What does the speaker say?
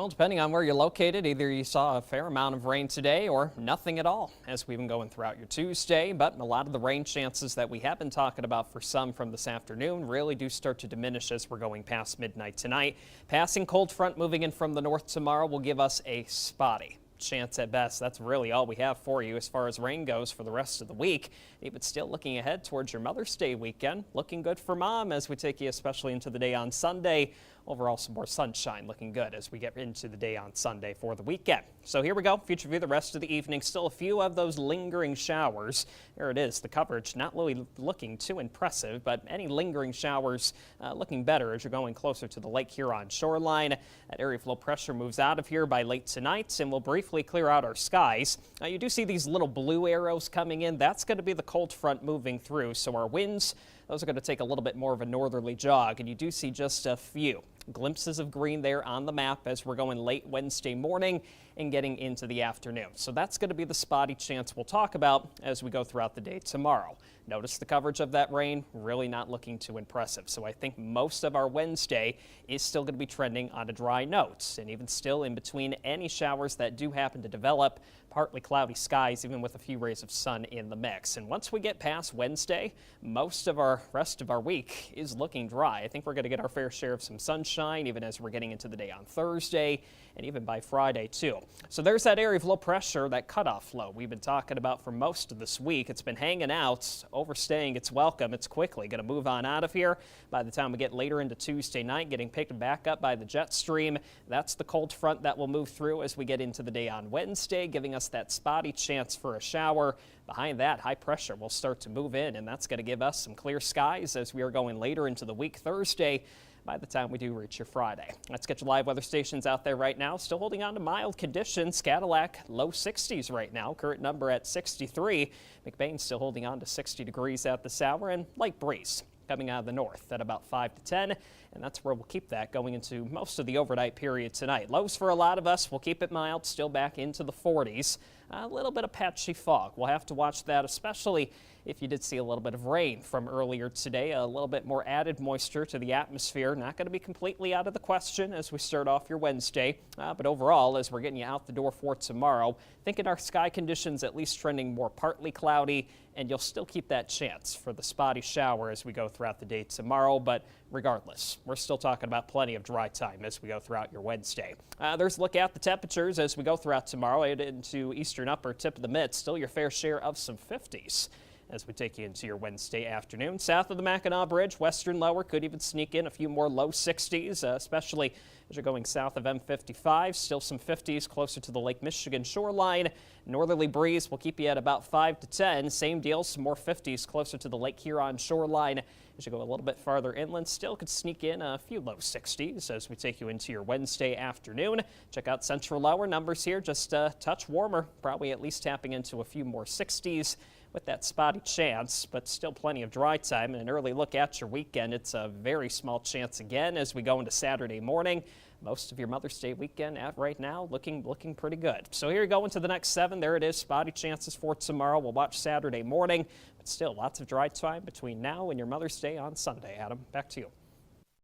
Well, depending on where you're located, either you saw a fair amount of rain today or nothing at all as we've been going throughout your Tuesday. But a lot of the rain chances that we have been talking about for some from this afternoon really do start to diminish as we're going past midnight tonight. Passing cold front moving in from the north tomorrow will give us a spotty chance at best. That's really all we have for you as far as rain goes for the rest of the week. Even still looking ahead towards your Mother's Day weekend. Looking good for Mom as we take you especially into the day on Sunday. Overall, some more sunshine looking good as we get into the day on Sunday for the weekend. So here we go. Future view the rest of the evening. Still a few of those lingering showers. There it is. The coverage not really looking too impressive, but any lingering showers looking better as you're going closer to the Lake Huron shoreline. That area of low pressure moves out of here by late tonight and will briefly clear out our skies. You do see these little blue arrows coming in. That's going to be the cold front moving through. So our winds, those are going to take a little bit more of a northerly jog, and you do see just a few glimpses of green there on the map as we're going late Wednesday morning and getting into the afternoon. So that's going to be the spotty chance we'll talk about as we go throughout the day tomorrow. Notice the coverage of that rain really not looking too impressive. So I think most of our Wednesday is still going to be trending on a dry note, and even still in between any showers that do happen to develop, partly cloudy skies, even with a few rays of sun in the mix. And once we get past Wednesday, most of our rest of our week is looking dry. I think we're going to get our fair share of some sunshine, even as we're getting into the day on Thursday and even by Friday too. So there's that area of low pressure, that cutoff low we've been talking about for most of this week. It's been hanging out, overstaying its welcome. It's quickly going to move on out of here by the time we get later into Tuesday night, getting picked back up by the jet stream. That's the cold front that will move through as we get into the day on Wednesday, giving us that spotty chance for a shower. Behind that, high pressure will start to move in, and that's going to give us some clear skies as we are going later into the week Thursday by the time we do reach your Friday. Let's get your live weather stations out there right now. Still holding on to mild conditions. Cadillac, low 60s right now. Current number at 63. McBain still holding on to 60 degrees at this hour, and light breeze coming out of the north at about 5 to 10. And that's where we'll keep that going into most of the overnight period tonight. Lows for a lot of us. We'll keep it mild, still back into the 40s. A little bit of patchy fog. We'll have to watch that, especially if you did see a little bit of rain from earlier today. A little bit more added moisture to the atmosphere. Not going to be completely out of the question as we start off your Wednesday. But overall, as we're getting you out the door for tomorrow, thinking our sky conditions at least trending more partly cloudy, and you'll still keep that chance for the spotty shower as we go throughout the day tomorrow. But regardless, we're still talking about plenty of dry time as we go throughout your Wednesday. There's a look at the temperatures as we go throughout tomorrow into eastern upper tip of the mid. Still your fair share of some 50s as we take you into your Wednesday afternoon. South of the Mackinac Bridge, western lower could even sneak in a few more low 60s, especially as you're going south of M55. Still some 50s closer to the Lake Michigan shoreline. Northerly breeze will keep you at about 5 to 10. Same deal, some more 50s closer to the Lake Huron shoreline. As you go a little bit farther inland, still could sneak in a few low 60s as we take you into your Wednesday afternoon. Check out central lower numbers here, just a touch warmer, probably at least tapping into a few more 60s. With that spotty chance, but still plenty of dry time. And an early look at your weekend, it's a very small chance again as we go into Saturday morning. Most of your Mother's Day weekend right now looking pretty good. So here you go into the next 7. There it is, spotty chances for tomorrow. We'll watch Saturday morning, but still lots of dry time between now and your Mother's Day on Sunday. Adam, back to you.